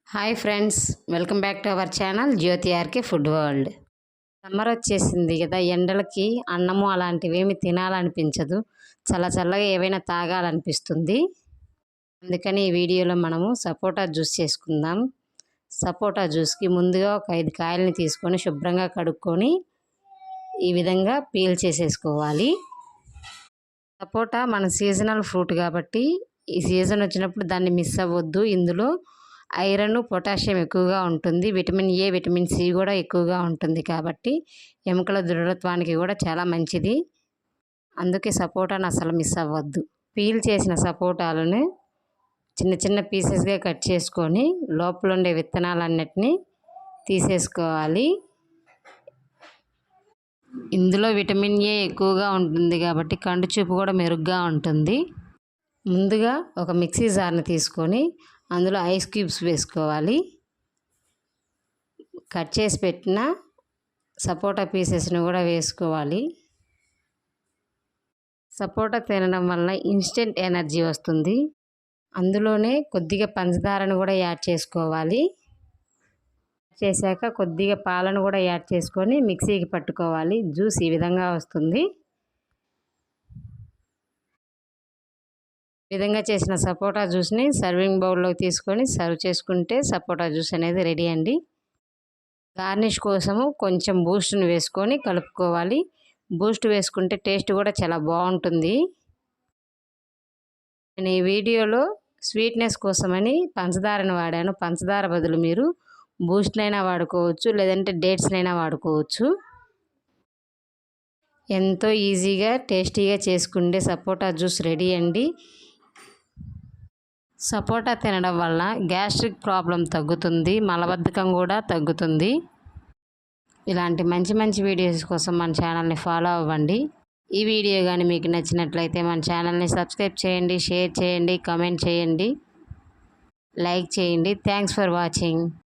Hi friends, welcome back to our channel Jyothi RK food world. Summer వచ్చేసింది కదా, ఎండలకి అన్నము అలాంటివి ఏమి తినాలనిపించదు, చల్లగా ఏవైనా తాగాలనిపిస్తుంది. అందుకని ఈ వీడియోలో మనము సపోటా జ్యూస్ చేసుకుందాం. సపోటా జ్యూస్కి ముందుగా ఒక 5 కాయలని తీసుకొని శుభ్రంగా కడుక్కొని ఈ విధంగా పీల్ చేసేసుకోవాలి. సపోటా మన సీజనల్ ఫ్రూట్ కాబట్టి ఈ సీజన్ వచ్చినప్పుడు దాన్ని మిస్ అవ్వద్దు. ఇందులో ఐరన్, పొటాషియం ఎక్కువగా ఉంటుంది. విటమిన్ ఏ, విటమిన్ సి కూడా ఎక్కువగా ఉంటుంది కాబట్టి ఎముకల దృఢత్వానికి కూడా చాలా మంచిది. అందుకే సపోటాను అసలు మిస్ అవ్వద్దు. పీల్ చేసిన సపోటాలను చిన్న పీసెస్గా కట్ చేసుకొని లోపల ఉండే విత్తనాలన్నిటినీ తీసేసుకోవాలి. ఇందులో విటమిన్ ఏ ఎక్కువగా ఉంటుంది కాబట్టి కంటి చూపు కూడా మెరుగ్గా ఉంటుంది. ముందుగా ఒక మిక్సీ జార్ని తీసుకొని అందులో ఐస్ క్యూబ్స్ వేసుకోవాలి. కట్ చేసి పెట్టిన సపోటా పీసెస్ని కూడా వేసుకోవాలి. సపోటా తినడం వల్ల ఇన్స్టెంట్ ఎనర్జీ వస్తుంది. అందులోనే కొద్దిగా పంచదారను కూడా యాడ్ చేసుకోవాలి. చేశాక కొద్దిగా పాలను కూడా యాడ్ చేసుకొని మిక్సీకి పట్టుకోవాలి. జ్యూస్ ఈ విధంగా వస్తుంది. విధంగా చేసిన సపోటా జ్యూస్ని సర్వింగ్ బౌల్లోకి తీసుకొని సర్వ్ చేసుకుంటే సపోటా జ్యూస్ అనేది రెడీ అండి. గార్నిష్ కోసము కొంచెం బూస్ట్ని వేసుకొని కలుపుకోవాలి. బూస్ట్ వేసుకుంటే టేస్ట్ కూడా చాలా బాగుంటుంది. నేను ఈ వీడియోలో స్వీట్నెస్ కోసమని పంచదారని వాడాను. పంచదార బదులు మీరు బూస్ట్నైనా వాడుకోవచ్చు, లేదంటే డేట్స్నైనా వాడుకోవచ్చు. ఎంతో ఈజీగా టేస్టీగా చేసుకుంటే సపోటా జ్యూస్ రెడీ అండి. సపోటా తినడం వల్ల గ్యాస్ట్రిక్ ప్రాబ్లం తగ్గుతుంది, మలబద్ధకం కూడా తగ్గుతుంది. ఇలాంటి మంచి వీడియోస్ కోసం మన ఛానల్ని ఫాలో అవ్వండి. ఈ వీడియో కానీ మీకు నచ్చినట్లయితే మన ఛానల్ని సబ్స్క్రైబ్ చేయండి, షేర్ చేయండి, కామెంట్ చేయండి, లైక్ చేయండి. Thanks for watching.